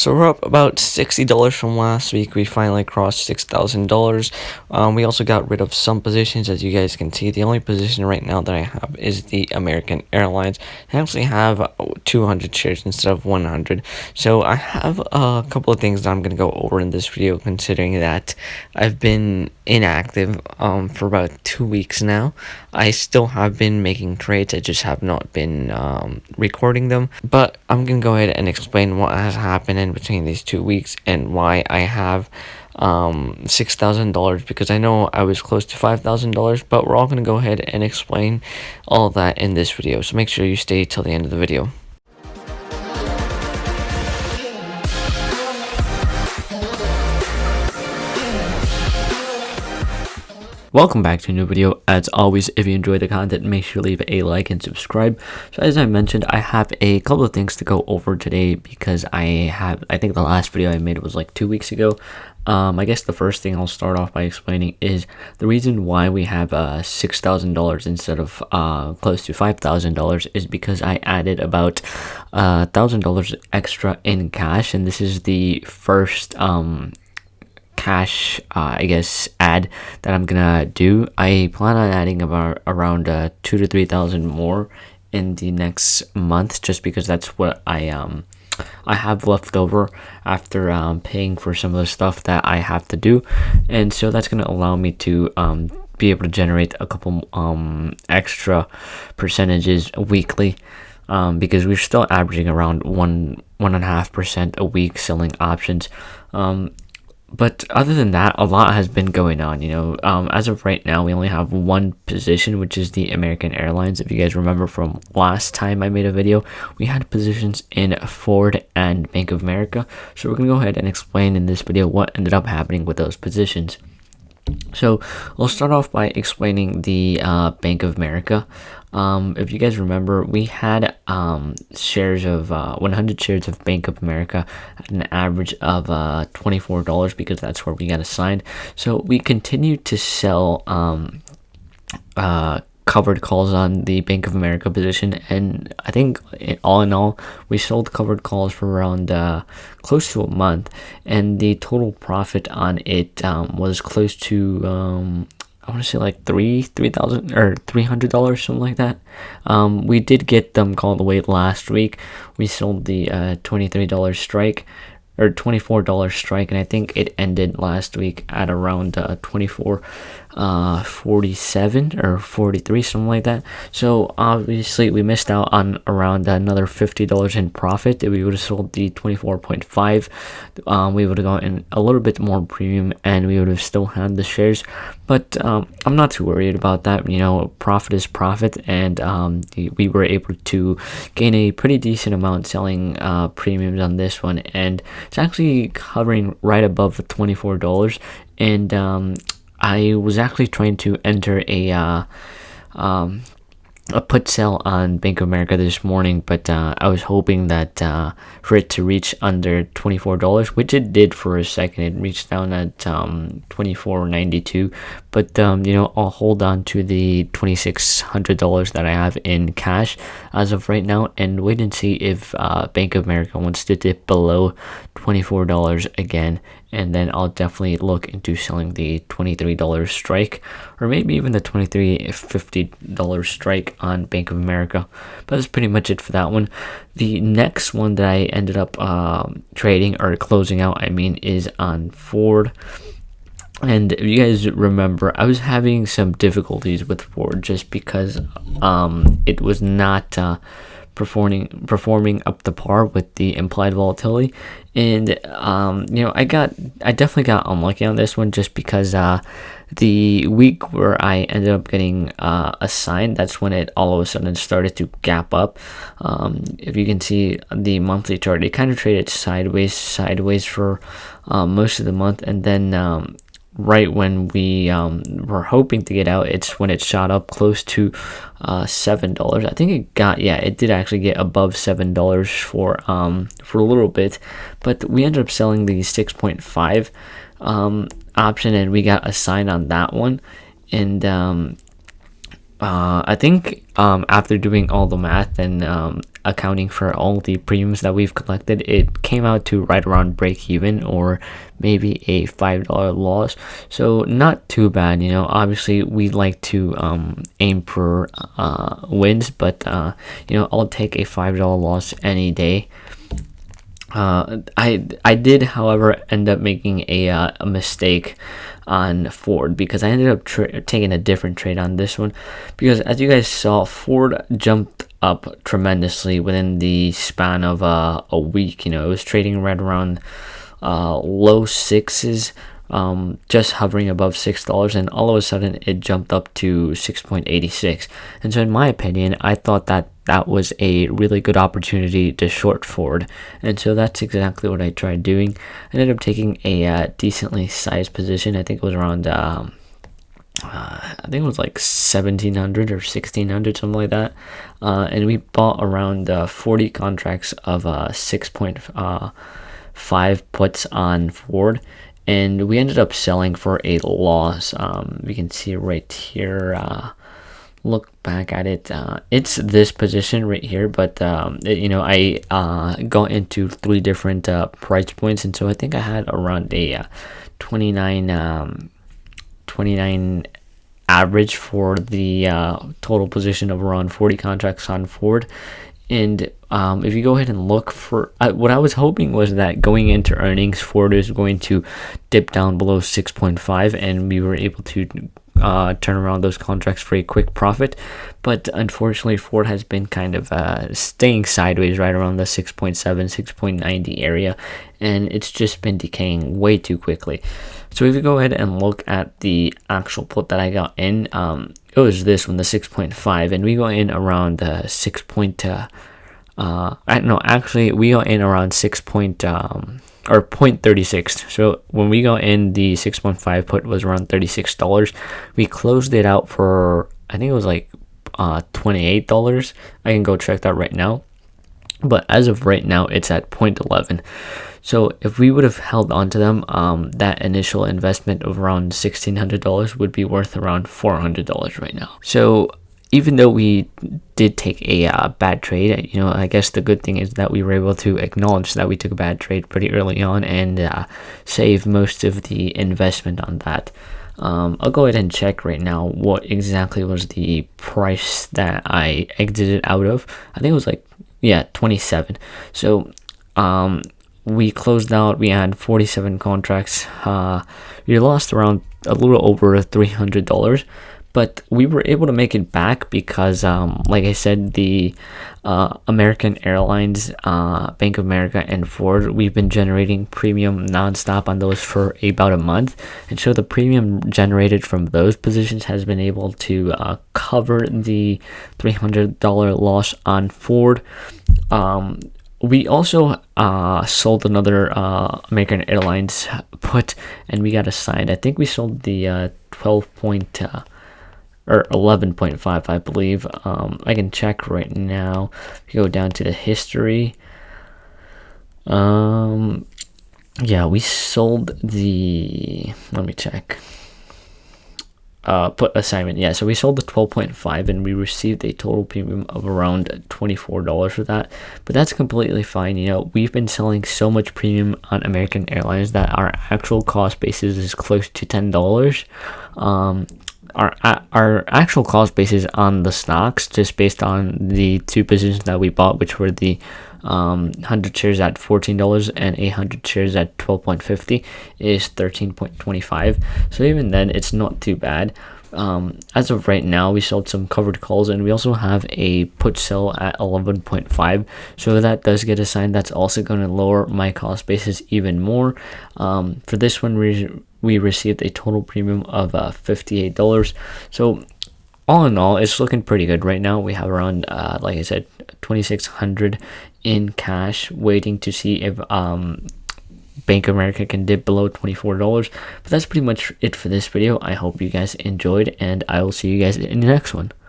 So we're up about $60 from last week. We finally crossed $6,000. We also got rid of some positions, as you guys can see. The only position right now that I have is the American Airlines. I actually have 200 shares instead of 100. So I have a couple of things that I'm going to go over in this video, considering that I've been inactive for about 2 weeks now. I still have been making trades. I just have not been recording them. But I'm going to go ahead and explain what has happened in between these 2 weeks and why I have $6,000, because I know I was close to $5,000, but we're all going to go ahead and explain all of that in this video. So make sure you stay till the end of the video. Welcome back to a new video. As always, if you enjoyed the content, make sure to leave a like and subscribe. So as I mentioned, I have a couple of things to go over today because I think the last video I made was like 2 weeks ago. I guess the first thing I'll start off by explaining is the reason why we have $6,000 instead of close to $5,000 is because I added about $1,000 extra in cash, and this is the first cash I guess ad that I'm gonna do. I plan on adding about around 2,000 to 3,000 more in the next month, just because that's what I have left over after paying for some of the stuff that I have to do, and so that's gonna allow me to be able to generate a couple extra percentages weekly, because we're still averaging around 1.5% a week selling options. But other than that, a lot has been going on, as of right now, we only have one position, which is the American Airlines. If you guys remember from last time I made a video, we had positions in Ford and Bank of America. So we're going to go ahead and explain in this video what ended up happening with those positions. So I'll start off by explaining the Bank of America. If you guys remember, we had shares of 100 shares of Bank of America at an average of $24, because that's where we got assigned. So we continued to sell covered calls on the Bank of America position, and I think all in all we sold covered calls for around close to a month, and the total profit on it was close to I want to say like $3,000 or $300, something like that. We did get them called away last week. We sold the $23 strike or $24 strike, and I think it ended last week at around 47 or 43, something like that. So obviously we missed out on around another $50 in profit. If we would have sold the 24.5, we would have gotten a little bit more premium and we would have still had the shares. But I'm not too worried about that. Profit is profit, and we were able to gain a pretty decent amount selling premiums on this one, and it's actually hovering right above the $24. And I was actually trying to enter a put sell on Bank of America this morning, but I was hoping that for it to reach under $24, which it did for a second. It reached down at $24.92, but I'll hold on to the $2,600 that I have in cash as of right now, and wait and see if Bank of America wants to dip below $24 again, and then I'll definitely look into selling the $23 strike, or maybe even the $23.50 strike on Bank of America. But that's pretty much it for that one. The next one that I ended up trading, or closing out, is on Ford. And if you guys remember, I was having some difficulties with Ford just because it was not performing up to par with the implied volatility, and I definitely got unlucky on this one, just because the week where I ended up getting assigned, that's when it all of a sudden started to gap up. If you can see the monthly chart, it kind of traded sideways for most of the month, and then right when we were hoping to get out, it's when it shot up close to $7. I think it did actually get above $7 for a little bit, but we ended up selling the 6.5 option, and we got assigned on that one. And I think after doing all the math and accounting for all the premiums that we've collected, it came out to right around break even, or maybe a $5 loss. So not too bad, obviously we like to aim for wins, but I'll take a $5 loss any day. I did, however, end up making a mistake on Ford, because I ended up taking a different trade on this one, because as you guys saw, Ford jumped up tremendously within the span of a week. It was trading right around low sixes, just hovering above $6, and all of a sudden it jumped up to 6.86. And so in my opinion, I thought that was a really good opportunity to short Ford, and so that's exactly what I tried doing. I ended up taking a decently sized position. I think it was around I think it was like 1700 or 1600, something like that, and we bought around 40 contracts of 6.5 puts on Ford, and we ended up selling for a loss. We can see right here, look back at it, it's this position right here, but I got into 3 different price points, and so I think I had around a 29 average for the total position of around 40 contracts on Ford. And if you go ahead and look for what I was hoping was that going into earnings, Ford is going to dip down below 6.5, and we were able to turn around those contracts for a quick profit. But unfortunately, Ford has been kind of staying sideways right around the 6.7, 6.90 area, and it's just been decaying way too quickly. So if you go ahead and look at the actual put that I got in, it was this one, the 6.5, and we got in around the 6. Actually, we got in around 6. Or 0.36. So when we got in, the 6.5 put was around $36. We closed it out for, I think it was like $28. I can go check that right now, but as of right now it's at 0.11. So if we would have held on to them, that initial investment of around $1,600 would be worth around $400 right now. So even though we did take a bad trade, I guess the good thing is that we were able to acknowledge that we took a bad trade pretty early on, and save most of the investment on that. I'll go ahead and check right now what exactly was the price that I exited out of. I think it was like, 27. So we closed out, we had 47 contracts. We lost around a little over $300, but we were able to make it back because, like I said, the American Airlines, Bank of America, and Ford, we've been generating premium nonstop on those for about a month, and so the premium generated from those positions has been able to cover the $300 loss on Ford. We also sold another American Airlines put, and we got assigned. I think we sold the 11.5, I believe. I can check right now. If you go down to the history, we sold the. Let me check. Put assignment, so we sold the 12.5, and we received a total premium of around $24 for that, but that's completely fine. We've been selling so much premium on American Airlines that our actual cost basis is close to $10. Our actual cost basis on the stocks, just based on the 2 positions that we bought, which were the 100 shares at $14 and 800 shares at 12.50, is 13.25. So even then, it's not too bad. As of right now, we sold some covered calls, and we also have a put sell at 11.5. So that does get assigned. That's also going to lower my cost basis even more. For this one, we received a total premium of $58. So all in all, it's looking pretty good right now. We have around, like I said, $2,600 in cash, waiting to see if Bank of America can dip below $24. But that's pretty much it for this video. I hope you guys enjoyed, and I will see you guys in the next one.